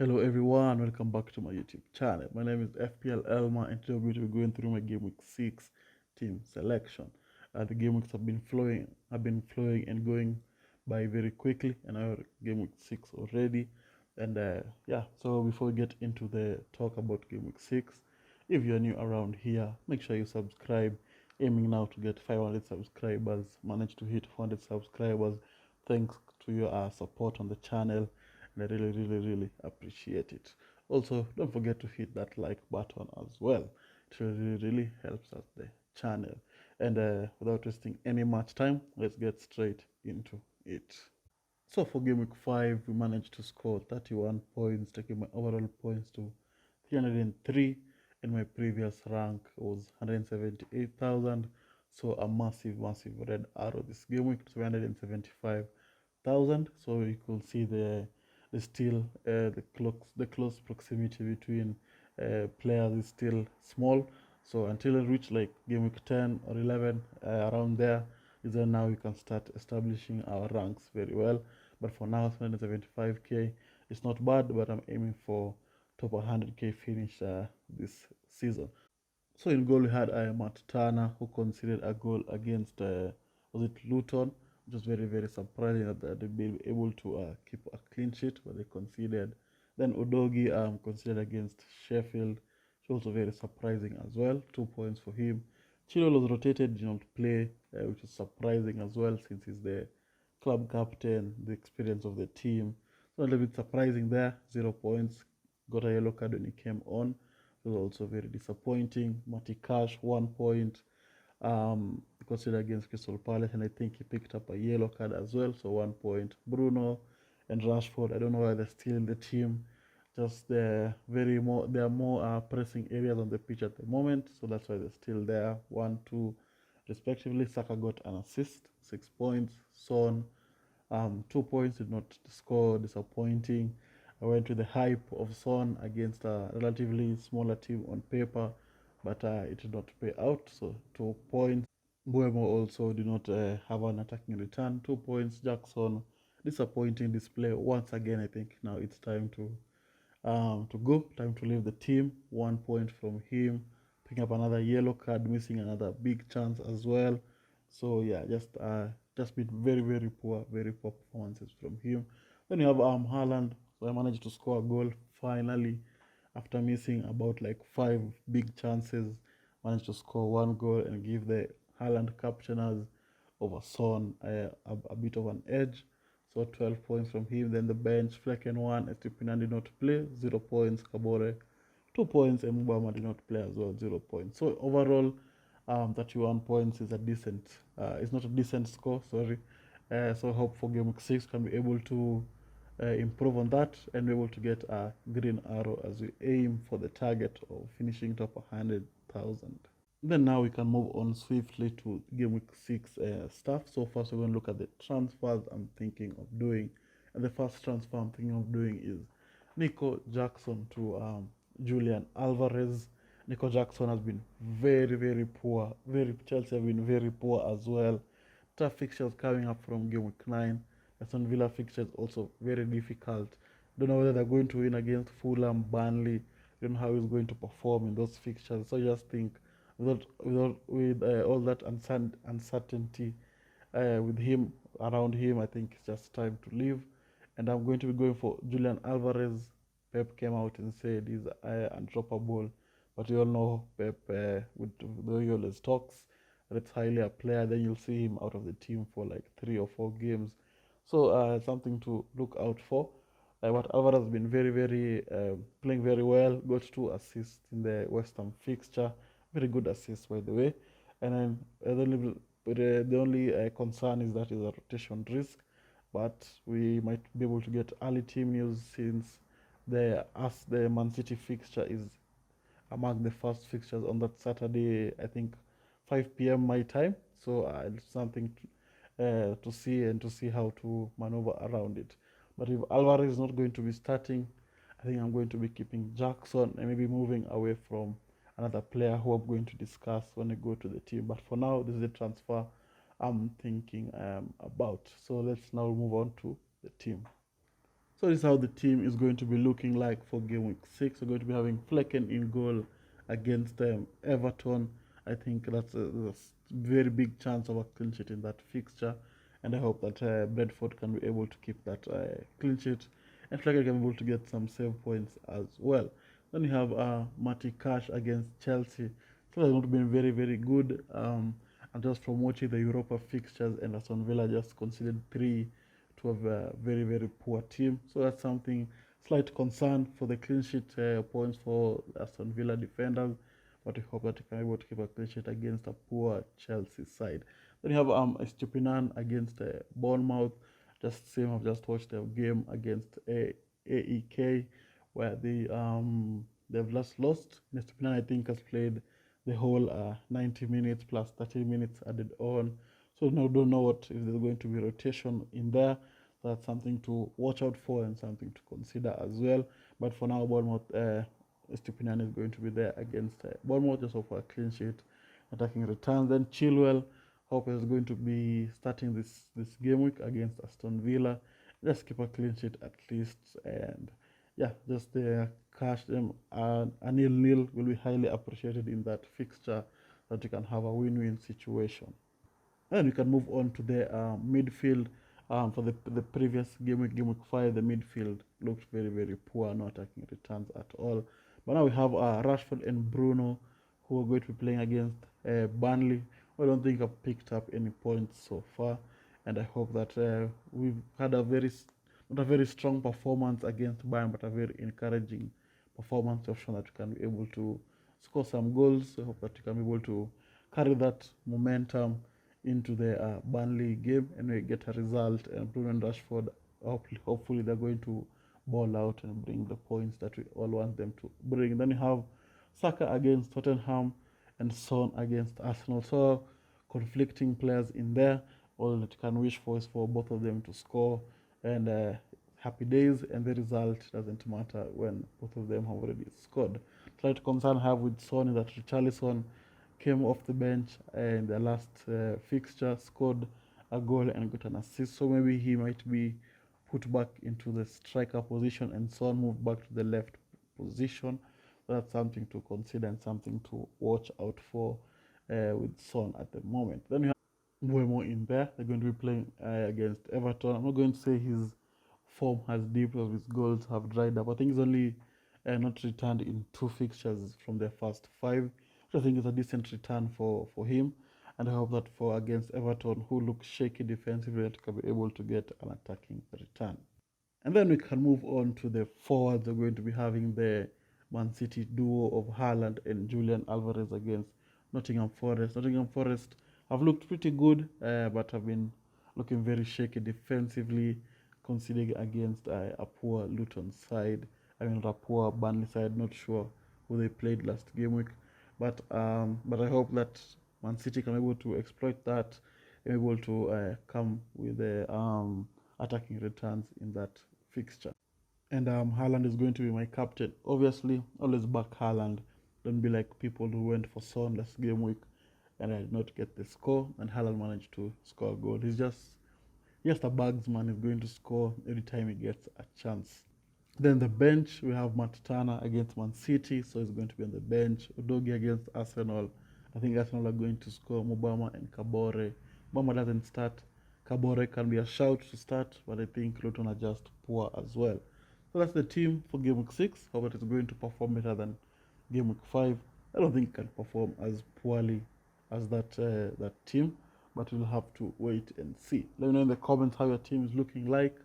Hello everyone, welcome back to my YouTube channel. My name is FPL Elma and today we're going to be going through my Game Week 6 team selection. The game weeks have been flowing and going by very quickly, and I have Game Week 6 already. And yeah, so before we get into the talk about Game Week 6, if you're new around here, make sure you subscribe. Aiming now to get 500 subscribers, managed to hit 400 subscribers thanks to your support on the channel, and I really appreciate it. Also, don't forget to hit that like button as well. It really helps us the channel. And without wasting any much time, let's get straight into it. So for game week 5, we managed to score 31 points, taking my overall points to 303, and my previous rank was 178,000. So a massive red arrow this game week to 175,000. So you could see the close proximity between players is still small. So until I reach like game week 10 or 11, around there, is then now we can start establishing our ranks very well. But for now, 175k, it's not bad, but I'm aiming for top 100k finish this season. So in goal we had Matt Turner, who conceded a goal against was it Luton, which was very surprising that they've been able to keep a clean sheet, but they conceded. Then Udogi conceded against Sheffield, which was also very surprising as well. 2 points for him. Chilwell was rotated, did not play, which is surprising as well since he's the club captain, the experience of the team. So a little bit surprising there. 0 points. Got a yellow card when he came on. It was also very disappointing. Matty Cash, 1 point. Considered against Crystal Palace, and I think he picked up a yellow card as well. So 1 point. Bruno and Rashford, I don't know why they're still in the team. Just there are more pressing areas on the pitch at the moment, so that's why they're still there. 1, 2, respectively. Saka got an assist, 6 points. Son, 2 points, did not score, disappointing. I went with the hype of Son against a relatively smaller team on paper, but it did not pay out. So 2 points. Buemo also did not have an attacking return. 2 points. Jackson, disappointing display once again. I think now it's time to go. Time to leave the team. 1 point from him. Picking up another yellow card, missing another big chance as well. So yeah, just been very poor performances from him. Then you have Haaland. So I managed to score a goal finally after missing about like 5 big chances. Managed to score one goal and give the Haaland captainers over Son a bit of an edge. So 12 points from him. Then the bench, Flecken 1, Estupinan did not play, 0 points. Kabore 2 points, and Mubama did not play as well, 0 points. So overall, 31 points is a decent, it's not a decent score, sorry. So hope for game week 6 can be able to improve on that and be able to get a green arrow as we aim for the target of finishing top 100,000. Then now we can move on swiftly to game week 6 stuff. So first we're going to look at the transfers I'm thinking of doing. And the first transfer I'm thinking of doing is Nico Jackson to Julian Alvarez. Nico Jackson has been very poor. Chelsea have been very poor as well. Tough fixtures coming up from game week 9. Aston Villa fixtures also very difficult. Don't know whether they're going to win against Fulham, Burnley. Don't know how he's going to perform in those fixtures. So I just think with all that uncertainty with him around him, I think it's just time to leave. And I'm going to be going for Julian Alvarez. Pep came out and said he's undroppable, but you all know Pep with the way he always talks. That's highly a player. Then you'll see him out of the team for like 3 or 4 games. So something to look out for. But Alvarez has been very playing very well. Got 2 assists in the West Ham fixture. Very good assists, by the way. And then the only concern is that is a rotation risk. But we might be able to get early team news since the Man City fixture is among the first fixtures on that Saturday. I think 5 p.m. my time. So it's something to see and to see how to maneuver around it. But if Alvarez is not going to be starting, I think I'm going to be keeping Jackson and maybe moving away from another player who I'm going to discuss when I go to the team. But for now, this is the transfer I'm thinking about. So let's now move on to the team. So this is how the team is going to be looking like for game week 6. We're going to be having Flecken in goal against Everton. I think that's very big chance of a clean sheet in that fixture, and I hope that Brentford can be able to keep that clean sheet, and Flecken can be able to get some save points as well. Then you have Matty Cash against Chelsea. So has not been very, very good. And just from watching the Europa fixtures, and Aston Villa just conceded 3 to a very, very poor team. So that's something slight concern for the clean sheet points for Aston Villa defenders. But we hope that he can be able to keep a clean sheet against a poor Chelsea side. Then you have Estupinan against Bournemouth. Just same, I've just watched their game against AEK, where they've just lost. Estupinan, I think, has played the whole 90 minutes plus 30 minutes added on. So now don't know what if there's going to be rotation in there. That's something to watch out for and something to consider as well. But for now, Bournemouth, Estupinan is going to be there against Bournemouth, just for a clean sheet, attacking returns. Then Chilwell, hope is going to be starting this game week against Aston Villa. Just keep a clean sheet at least, and yeah, just cash them. A 0-0 will be highly appreciated in that fixture, that you can have a win-win situation. And we can move on to the midfield. For the previous game week 5, the midfield looked very, very poor, no attacking returns at all. But now we have Rashford and Bruno, who are going to be playing against Burnley. I don't think I've picked up any points so far, and I hope that we've had not a very strong performance against Bayern, but a very encouraging performance option that we can be able to score some goals. I hope that we can be able to carry that momentum into the Burnley game and we get a result. And Bruno and Rashford, hopefully they're going to ball out and bring the points that we all want them to bring. Then you have Saka against Tottenham and Son against Arsenal. So conflicting players in there. All that you can wish for is for both of them to score, and happy days, and the result doesn't matter when both of them have already scored. Slight concern I have with Son is that Richarlison came off the bench in the last fixture, scored a goal and got an assist. So maybe he might be put back into the striker position and Son moved back to the left position. So that's something to consider and something to watch out for with Son at the moment. Then we have Mbeumo in there. They're going to be playing against Everton. I'm not going to say his form has dipped or his goals have dried up. I think he's only not returned in 2 fixtures from their first 5, which I think is a decent return for him. And I hope that for against Everton, who look shaky defensively, that can be able to get an attacking return. And then we can move on to the forwards. We're going to be having the Man City duo of Haaland and Julian Alvarez against Nottingham Forest. Nottingham Forest have looked pretty good, but have been looking very shaky defensively, conceding against a poor Luton side. I mean, a poor Burnley side. Not sure who they played last game week, but I hope that Man City can be able to exploit that and be able to come with the attacking returns in that fixture. And Haaland is going to be my captain. Obviously, always back Haaland. Don't be like people who went for Son last game week and I did not get the score, and Haaland managed to score a goal. He's just a bags man. He's going to score every time he gets a chance. Then the bench, we have Matt Turner against Man City, so he's going to be on the bench. Udogie against Arsenal. I think Arsenal are going to score Mubama and Kabore. Mubama doesn't start. Kabore can be a shout to start, but I think Luton are just poor as well. So that's the team for Game Week 6. Hope it's going to perform better than Game Week 5. I don't think it can perform as poorly as that team, but we'll have to wait and see. Let me know in the comments how your team is looking like.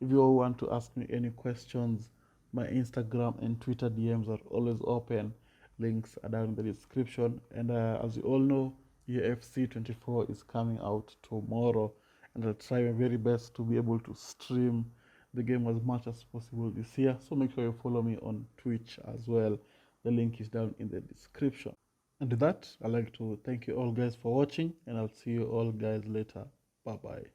If you all want to ask me any questions, my Instagram and Twitter DMs are always open. Links are down in the description. And as you all know, UFC 24 is coming out tomorrow, and I'll try my very best to be able to stream the game as much as possible this year. So make sure you follow me on Twitch as well. The link is down in the description. And with that, I'd like to thank you all guys for watching, and I'll see you all guys later. Bye bye.